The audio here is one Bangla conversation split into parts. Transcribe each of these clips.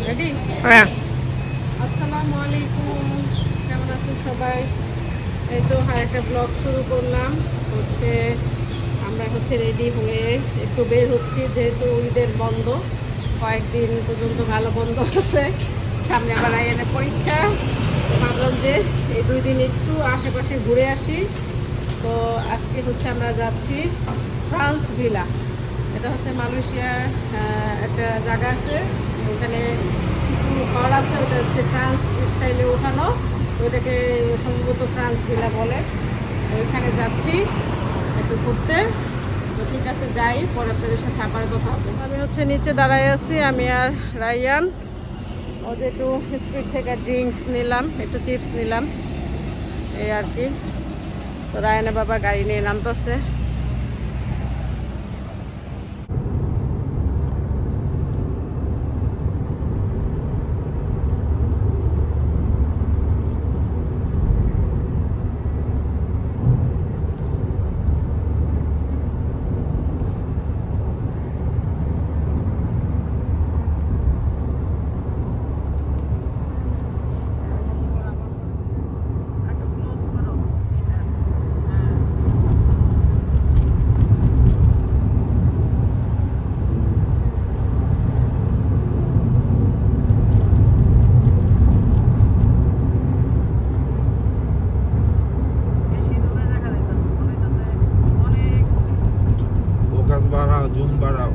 রেডি? হ্যাঁ। আসসালামু আলাইকুম, কেমন আছেন সবাই? এই তো একটা ব্লগ শুরু করলাম। হচ্ছে আমরা রেডি হয়ে একটু বের হচ্ছি, যেহেতু ঈদের বন্ধ কয়েকদিন পর্যন্ত ভালো বন্ধ আছে। সামনে আবার আইএনএ পরীক্ষা। ভাবলাম যে এই 2 দিন একটু আশেপাশে ঘুরে আসি। তো আজকে আমরা যাচ্ছি ফ্রান্স ভিলা। এটা মালয়েশিয়ার একটা জায়গা আছে, ওখানে কিছু ঘর আছে, ওটা ফ্রান্স স্টাইলে ওঠানো। ওইটাকে সম্ভবত ফ্রান্স ভিলা বলে। ওইখানে যাচ্ছি একটু ঘুরতে। তো ঠিক আছে, যাই, পরে আপনাদের সাথে আবার কথা হবে। আমি নিচে দাঁড়ায় আছি, আমি আর রাইয়ান। ওদের একটু স্পিড থেকে ড্রিঙ্কস নিলাম, একটু চিপস নিলাম, এই আর কি। তো রায়ানের বাবা গাড়ি নিয়ে নামতেছে। ফোকাস বাড়াও, জুম বাড়াও।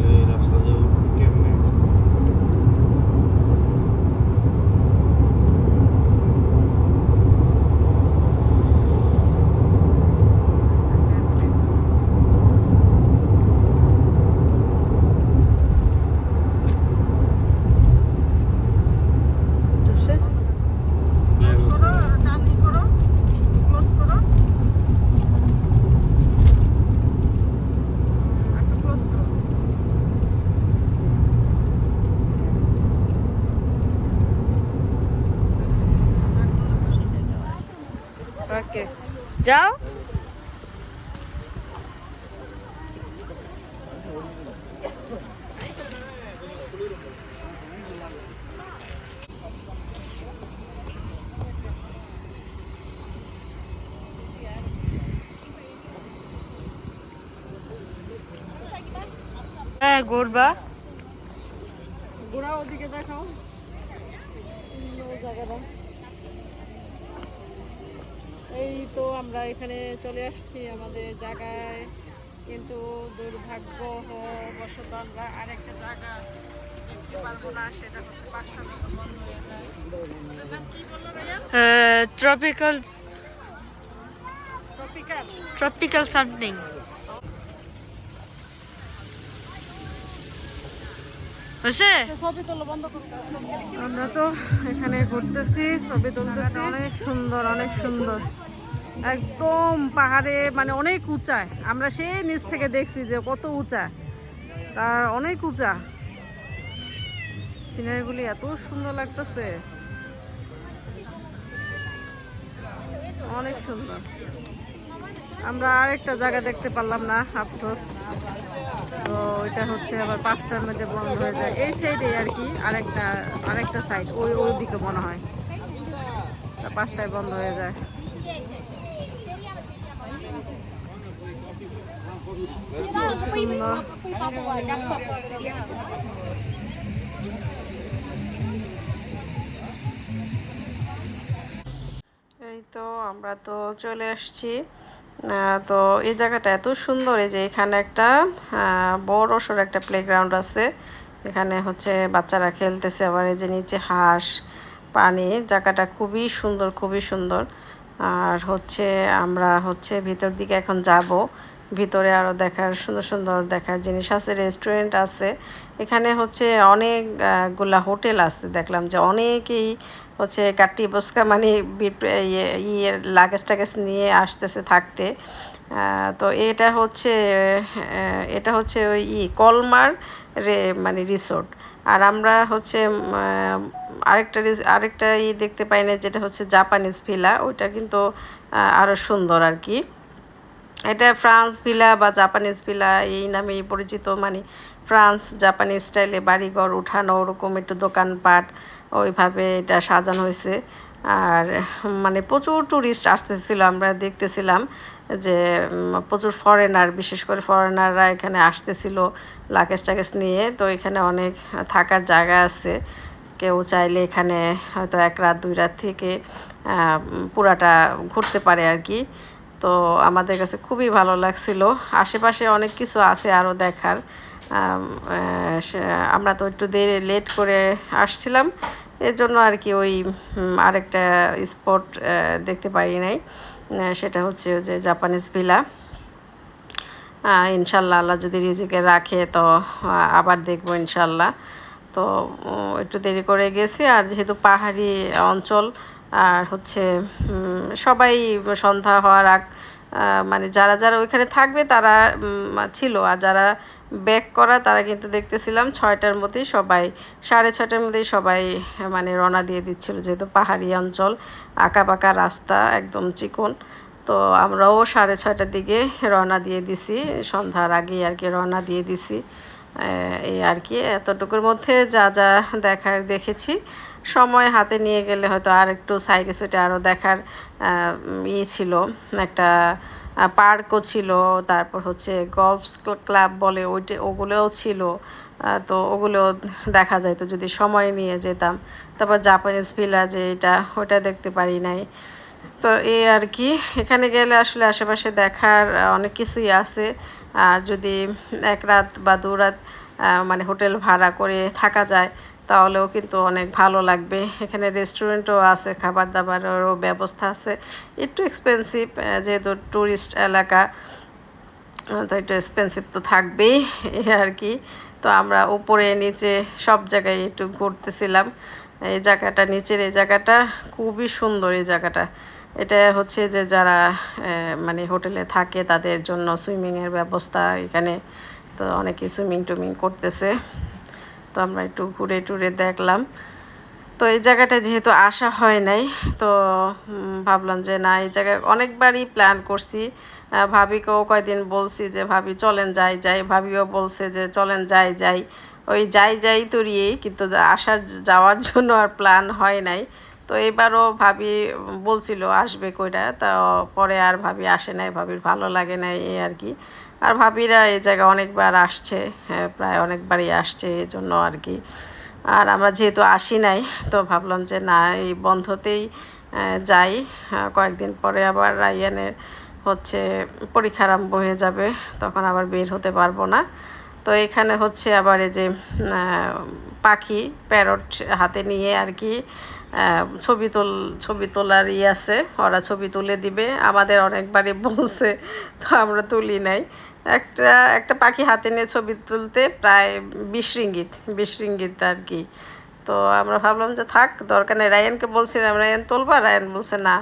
এই রাস্তা দিয়ে উঠুন কেমনে? ওকে, যাও। হ্যাঁ, ঘুরবা, ঘোরা, ওদিকে দেখাও ওই জায়গাটা। এই তো আমরা এখানে চলে আসছি আমাদের জায়গায়, কিন্তু দুর্ভাগ্য বশত আমরা আরেকটা জায়গা দেখতে পারবো না। সেটা 5টা মতো বন্ধ হয়ে যায়। এটার নাম কি বললো Ryan? Tropical tropical. Tropical something. হয়েছে? ছবি তোলা বন্ধ করো। আমরা তো এখানে ঘুরতেছি, ছবি তুলতেছি। অনেক সুন্দর, অনেক সুন্দর, একদম পাহাড়ে, অনেক উঁচায়। আমরা সেই নিচ থেকে দেখছি যে কত উঁচা, তার অনেক উঁচা। সিনারিগুলি এত সুন্দর লাগতেছে, অনেক সুন্দর। আমরা আরেকটা জায়গা দেখতে পারলাম না, আফসোস। তো এটা আবার 5টার মধ্যে বন্ধ হয়ে যায়। এই সাইডে আর কি, আরেকটা সাইড, ওই দিকে মনে হয় 5টায় বন্ধ হয়ে যায়। সুন্দর। এই তো আমরা তো চলে আসছি। তো এই জায়গাটা এত সুন্দর, এই যে এখানে একটা বড় সড় একটা প্লেগ্রাউন্ড আছে। এখানে বাচ্চারা খেলতেছে, আবার এই যে নিচে হাঁস, পানি। জায়গাটা খুবই সুন্দর, খুবই সুন্দর। আর আমরা ভিতর দিকে এখন যাব। ভিতরে আরও দেখার সুন্দর সুন্দর দেখার জিনিস আছে, রেস্টুরেন্ট আছে। এখানে অনেকগুলা হোটেল আছে, দেখলাম যে অনেকেই কাটি বসকা, ইয়ের লাগেজ টাগেজ নিয়ে আসতেছে থাকতে। তো এটা হচ্ছে ওই কলমার মানে রিসোর্ট। আর আমরা হচ্ছে আরেকটা দেখতে পাই না, যেটা হচ্ছে জাপানিজ ভিলা। ওইটা কিন্তু আরও সুন্দর আর কি। এটা ফ্রান্স ভিলা বা জাপানিজ ভিলা এই নামেই পরিচিত, মানে ফ্রান্স জাপানিজ স্টাইলে বাড়িঘর উঠানো, ওরকম একটু দোকানপাট ওইভাবে এটা সাজানো হয়েছে। আর মানে প্রচুর ট্যুরিস্ট আসতেছিল, আমরা দেখতেছিলাম যে প্রচুর ফরেনার, বিশেষ করে ফরেনাররা এখানে আসতেছিল লাগেজ টাগেজ নিয়ে। তো এখানে অনেক থাকার জায়গা আছে, কেউ চাইলে এখানে হয়তো 1 রাত 2 রাত থেকে পুরাটা ঘুরতে পারে আর কি। তো আমাদের কাছে খুবই ভালো লাগছিল। আশেপাশে অনেক কিছু আছে আরও দেখার। আমরা তো একটু লেট করে আসছিলাম, এর জন্য আর কি ওই আরেকটা স্পট দেখতে পারি নাই। সেটা হচ্ছে যে জাপানিজ ভিলা। ইনশাল্লাহ আল্লাহ যদি রিজিকে রাখে তো আবার দেখবো ইনশাল্লাহ। তো একটু দেরি করে গেছি, আর যেহেতু পাহাড়ি অঞ্চল, আর হচ্ছে সবাই সন্ধ্যা হওয়ার আগ মানে যারা যারা ওইখানে থাকবে তারা ছিল, আর যারা ব্যাক করা তারা কিন্তু দেখতেছিলাম 6টার মধ্যেই সবাই, 6:30টার মধ্যেই সবাই মানে রওনা দিয়ে দিচ্ছিল, যেহেতু পাহাড়ি অঞ্চল, আঁকাবাঁকা রাস্তা, একদম চিকন। তো আমরাও 6:30টার দিকে রওনা দিয়ে দিছি, সন্ধ্যার আগেই আর কি রওনা দিয়ে দিছি। এই আর কি, এতটুকুর মধ্যে যা যা দেখার দেখেছি। সময় হাতে নিয়ে গেলে হয়তো আর একটু সাইডে সুইডে আরও দেখার ছিল, একটা পার্কও ছিল, তারপর হচ্ছে গলফ ক্লাব বলে ওগুলোও ছিল। তো ওগুলো দেখা যায় তো যদি সময় নিয়ে যেতাম। তারপর জাপানিজ ভিলা যে ওটা দেখতে পারি নাই। তো এই আর কি, এখানে গেলে আসলে আশেপাশে দেখার অনেক কিছুই আছে। আর যদি 1 রাত বা 2 রাত মানে হোটেল ভাড়া করে থাকা যায় তাহলেও কিন্তু অনেক ভালো লাগবে। এখানে রেস্টুরেন্টও আছে, খাবার দাবারেরও ব্যবস্থা আছে। একটু এক্সপেন্সিভ, যেহেতু ট্যুরিস্ট এলাকা, তো একটু এক্সপেন্সিভ তো থাকবেই এই আর কি। তো আমরা উপরে নিচে সব জায়গায় একটু ঘুরতেছিলাম। এই জায়গাটা, নিচের এই জায়গাটা খুবই সুন্দর। এই জায়গাটা এটা হচ্ছে যে যারা মানে হোটেলে থাকে তাদের জন্য সুইমিংয়ের ব্যবস্থা এখানে। তো অনেকে সুইমিং টুইমিং করতেছে, তো আমরা একটু ঘুরে টুরে দেখলাম। তো এই জায়গাটা যেহেতু আসা হয় নাই, তো ভাবলাম যে না, এই জায়গায় অনেকবারই প্ল্যান করছি। ভাবিকেও কয়দিন বলছি যে ভাবি চলেন যাই, ভাবিও বলছে যে চলেন যাই, ওই যাই তরিয়েই, কিন্তু যাওয়ার জন্য আর প্ল্যান হয় নাই। তো এবারও ভাবি বলছিল আসবে কইরা, তা পরে আর ভাবি আসে নাই, ভাবির ভালো লাগে নাই এই আর কি। আর ভাবিরা এই জায়গা অনেকবার আসছে, হ্যাঁ প্রায় অনেকবারই আসছে, এই জন্য আর কি। আর আমরা যেহেতু আসি নাই, তো ভাবলাম যে না, এই বন্ধতেই যাই। কয়েকদিন পরে আবার রায়ানের হচ্ছে পরীক্ষা আরম্ভ হয়ে যাবে, তখন আবার বের হতে পারবো না। তো এখানে হচ্ছে আবার এই যে পাখি প্যারট হাতে নিয়ে আর কি ছবি তোলার আছে, ওরা ছবি তুলে দিবে। আমাদের অনেকবারই বলছে, তো আমরা তুলি নাই। একটা পাখি হাতে নিয়ে ছবি তুলতে প্রায় 20 রিঙ্গিত আর কি। তো আমরা ভাবলাম যে থাক, দরকার নেই। রায়ানকে বলছিলাম, রায়ান তুলবা, রায়ান বলছে না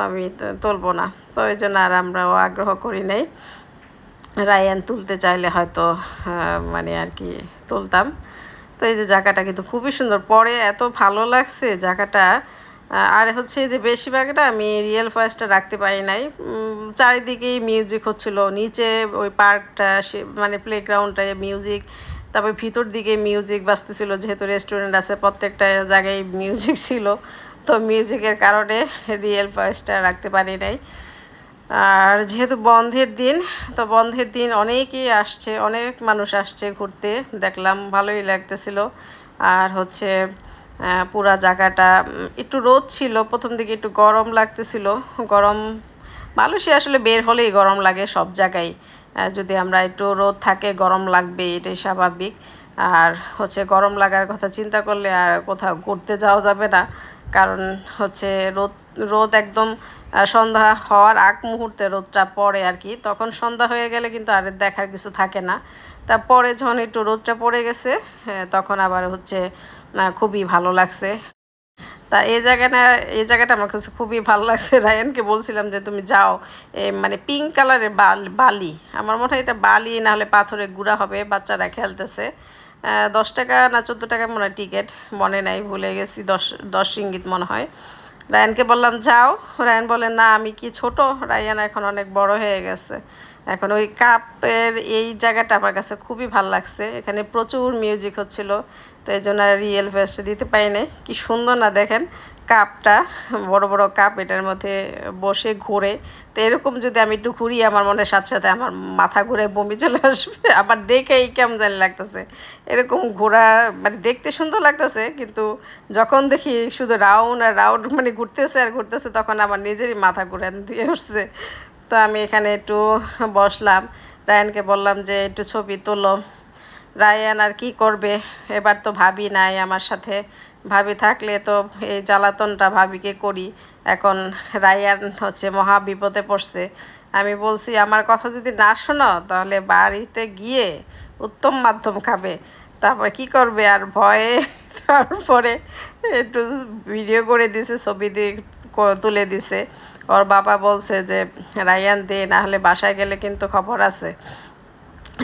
আমি তুলবো না। তো ওই জন্য আর আমরাও আগ্রহ করি নাই। রায়ান তুলতে চাইলে হয়তো মানে আর কি তুলতাম। তো এই যে জায়গাটা কিন্তু খুবই সুন্দর, পরে এত ভালো লাগছে জায়গাটা। আর হচ্ছে যে বেশিরভাগটা আমি রিয়েল ভয়েসটা রাখতে পারি নাই। চারিদিকেই মিউজিক হচ্ছিল, নিচে ওই পার্কটা মানে প্লেগ্রাউন্ডটায় মিউজিক, তারপর ভিতর দিকে মিউজিক বাজতেছিল, যেহেতু রেস্টুরেন্ট আছে প্রত্যেকটা জায়গায় মিউজিক ছিল। তো মিউজিকের কারণে রিয়েল ভয়েসটা রাখতে পারি নাই। আর যেহেতু বন্ধের দিন, তো বন্ধের দিন অনেকেই আসছে, অনেক মানুষ আসছে ঘুরতে, দেখলাম ভালোই লাগতেছিল। আর হচ্ছে পুরা জায়গাটা একটু রোদ ছিল, প্রথম দিকে একটু গরম লাগতেছিল। গরম, মালয়েশিয়া আসলে বের হলেই গরম লাগে সব জায়গায়। যদি আমরা একটু রোদ থাকে গরম লাগবে, এটাই স্বাভাবিক। আর হচ্ছে গরম লাগার কথা চিন্তা করলে আর কোথাও ঘুরতে যাওয়া যাবে না, কারণ হচ্ছে রোদ একদম সন্ধ্যা হওয়ার আগ মুহূর্তে রোদটা পড়ে আর কি। তখন সন্ধ্যা হয়ে গেলে কিন্তু আর দেখার কিছু থাকে না। তারপরে যখন একটু রোদটা পড়ে গেছে, তখন আবার হচ্ছে খুবই ভালো লাগছে। তা এই জায়গাটা আমার কাছে খুবই ভালো লাগছে। রায়ানকে বলছিলাম যে তুমি যাও, মানে পিঙ্ক কালারের বালি, আমার মনে হয় এটা বালি না হলে পাথরের গুঁড়া হবে, বাচ্চারা খেলতেছে। 10 টাকা না 14 টাকা মনে হয় টিকিট, মনে নাই, ভুলে গেছি, 10 রিঙ্গিত মনে হয়। রায়ানকে বললাম যাও, রায়ান বলে না আমি কি ছোট, রায়ান এখন অনেক বড় হয়ে গেছে। এখন ওই কাপের এই জায়গাটা আমার কাছে খুবই ভালো লাগছে, এখানে প্রচুর মিউজিক হচ্ছিল, তো এই জন্য আর রিয়েল ফেস্টে দিতে পারি নাই। কি সুন্দর না দেখেন কাপটা, বড় বড় কাপ, এটার মধ্যে বসে ঘোরে। তো এরকম যদি আমি একটু ঘুরি আমার মনের সাথে সাথে আমার মাথা ঘুরে বমি চলে আসবে, আবার দেখেই কেমন জানি লাগতেছে। এরকম ঘোরা মানে দেখতে সুন্দর লাগতেছে, কিন্তু যখন দেখি শুধু রাউন্ড আর রাউন্ড মানে ঘুরতেছে আর ঘুরতেছে, তখন আমার নিজেরই মাথা ঘুরে দিয়ে উঠছে। তো আমি এখানে একটু বসলাম, রায়ানকে বললাম যে একটু ছবি তোলো। রায়ান আর কি করবে, এবার তো ভাবি নাই আমার সাথে, ভাবি থাকলে তো এই জ্বালাতনটা ভাবিকে করি। এখন রায়ান হচ্ছে মহা বিপদে পড়ছে। আমি বলছি আমার কথা যদি না শোনো তাহলে বাড়িতে গিয়ে উত্তম মাধ্যম খাবে। তারপর কি করবে আর ভয়ে তারপরে একটু ভিডিও করে দিছে, ছবি দিয়ে তুলে দিছে। ওর বাবা বলছে যে রায়ান দে, না হলে বাসায় গেলে কিন্তু খবর আছে।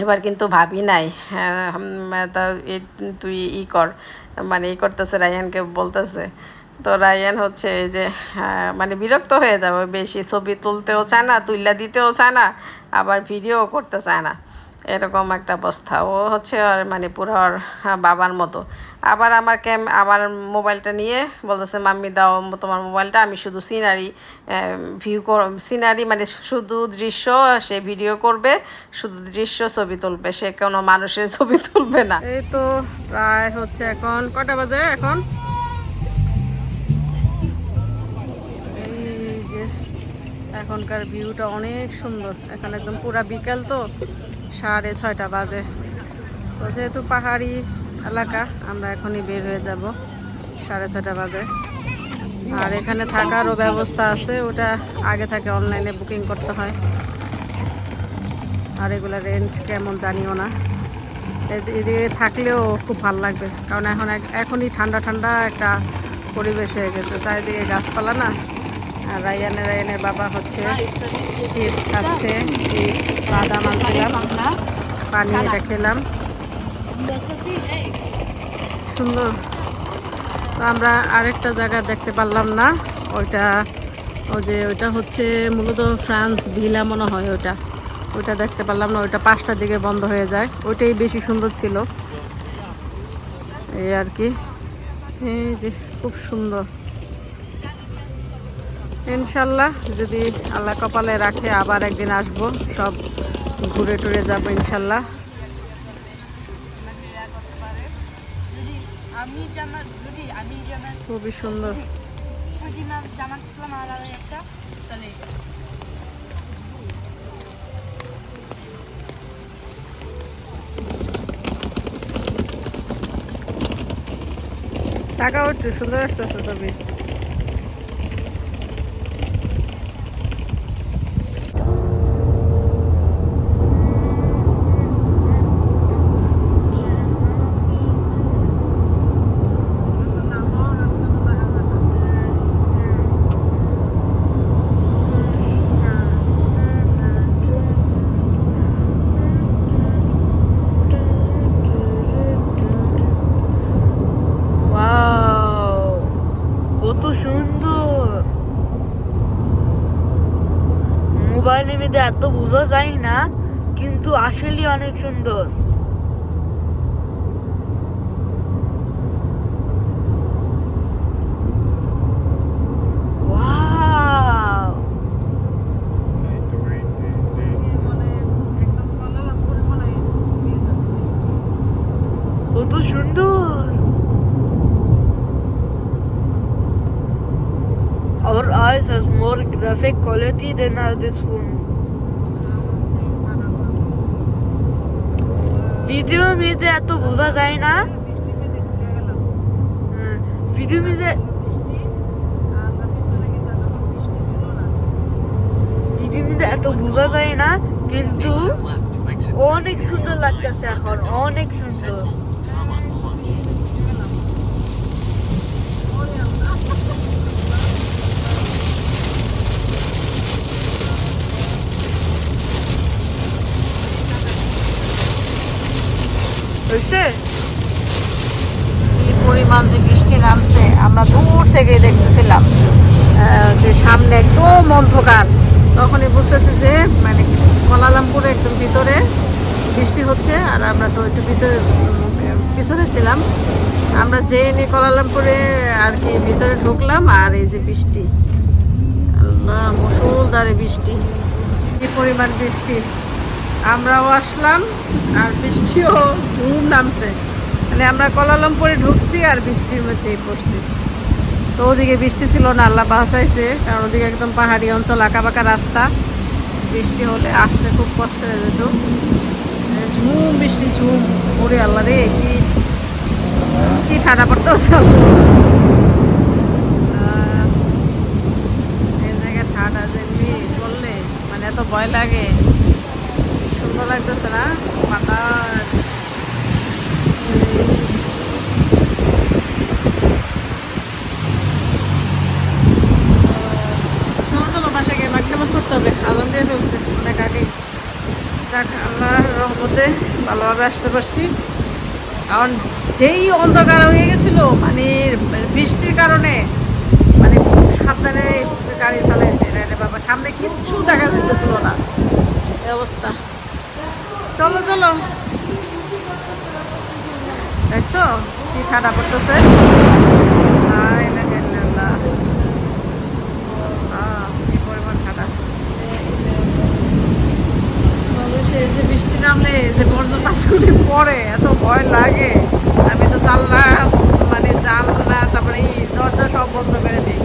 এবার কিন্তু ভাবি নাই, হ্যাঁ, তা তুই কর, মানে করতেছে, রায়ানকে বলতেছে। তো রায়ান হচ্ছে এই যে মানে বিরক্ত হয়ে যাবে, বেশি ছবি তুলতেও চায় না, তুইলা দিতেও চায় না, আবার ভিডিও করতে চায় না, এরকম একটা অবস্থা। ও হচ্ছে আর মানে পুরো ওর বাবার মতো। আবার আমার মোবাইলটা নিয়ে বলতেছে মাম্মি দাও তোমার মোবাইলটা, আমি শুধু সিনারি সিনারি মানে শুধু দৃশ্য সে ভিডিও করবে, শুধু দৃশ্য ছবি তুলবে, সে কোনো মানুষের ছবি তুলবে না। এই তো প্রায় হচ্ছে এখন কটা বাজে, এখন এই যে এখনকার ভিউটা অনেক সুন্দর, এখন একদম পুরা বিকেল, তো 6:30 বাজে। তো যেহেতু পাহাড়ি এলাকা আমরা এখনই বের হয়ে যাব, 6:30 বাজে। আর এখানে থাকারও ব্যবস্থা আছে, ওটা আগে থেকে অনলাইনে বুকিং করতে হয়। আর এগুলো রেন্ট কেমন জানিও না, এদিকে থাকলেও খুব ভালো লাগবে, কারণ এখনই ঠান্ডা ঠান্ডা একটা পরিবেশ হয়ে গেছে, চারিদিকে গাছপালা না। আর রায়ানের বাবা হচ্ছে চিপস খাচ্ছে, চিপস বাদাম আনছিলাম, পানি এটা খেলাম, সুন্দর। তো আমরা আরেকটা জায়গা দেখতে পারলাম না, ওইটা হচ্ছে মূলত ফ্রান্স ভিলা মনে হয়, ওইটা দেখতে পারলাম না, ওইটা 5টার দিকে বন্ধ হয়ে যায়, ওইটাই বেশি সুন্দর ছিল এই আর কি। এই যে খুব সুন্দর, ইনশাল্লাহ যদি আল্লাহ কপালে রাখে আবার একদিন আসবো, সব ঘুরে টুরে যাবো ইনশাল্লাহ। খুবই সুন্দর। টাকাও একটু সুন্দর আসতেছে ছবি। কত সুন্দর, মোবাইলের মধ্যে এত বোঝা যায় না, কিন্তু আসলে অনেক সুন্দর। ওয়াও, কত সুন্দর। Our eyes has more graphic quality than this phone. Video মধ্যে এত বোঝা যায় না, ভিডিও মধ্যে এত বোঝা যায় না, কিন্তু অনেক সুন্দর লাগতেছে এখন, অনেক সুন্দর। হয়েছে? কি পরিমাণ যে বৃষ্টি নামছে আমরা দূর থেকে দেখতেছিলাম, যে সামনে একদম অন্ধকার। তখনই বুঝতেছি যে মানে কুয়ালালামপুরে একদম ভিতরে বৃষ্টি হচ্ছে, আর আমরা তো একটু ভিতরে পিছনে ছিলাম। আমরা যেয়ে নিয়ে কুয়ালালামপুরে আর কি ভিতরে ঢুকলাম, আর এই যে বৃষ্টি, আল্লাহ মুষলধারে বৃষ্টি, কি পরিমাণ বৃষ্টি। আমরাও আসলাম আর বৃষ্টিও ধুম নামছে, মানে আমরা কুয়ালালামপুরে ঢুকছি আর বৃষ্টির মধ্যেই পড়ছি। তো ওদিকে বৃষ্টি ছিল না, আল্লাহ বাঁচাইছে, কারণ ওদিকে একদম পাহাড়ি অঞ্চল, আঁকাবাঁকা রাস্তা, বৃষ্টি হলে আসতে খুব কষ্ট হয়ে যেত। ঝুম বৃষ্টি ঝুম, ওরে আল্লাহ রে, কি কি ঠান্ডা পড়তেছে। এই জায়গায় ঠান্ডা যেমনি পড়লে মানে এত ভয় লাগে, সুন্দর লাগতেছে না বাতাস। চলো চলো বাসা গিয়ে মাগরিব নামাজ পড়তে হবে, আজান দিয়ে ফেলছে অনেক আগেই। যাক, আল্লাহর রহমতে ভালোভাবে আসতে পারছি। কারণ যেই অন্ধকার হয়ে গেছিল মানে বৃষ্টির কারণে, মানে খুব সাবধানে গাড়ি চালাইছে, নাইলে বাবা সামনে কিচ্ছু দেখা যেতেছিল না, এই অবস্থা। চলো চলো, দেখছো কি ঠান্ডা পড়তেছে। লা ইলাহা ইল্লাল্লাহ। কি পরিমাণ ঠান্ডা। মানুষে যে বৃষ্টি নামলে যে বজ্রপাতগুলি পড়ে এত ভয় লাগে। আমি তো জানলা, মানে জানলা তারপরে এই দরজা সব বন্ধ করে দিই।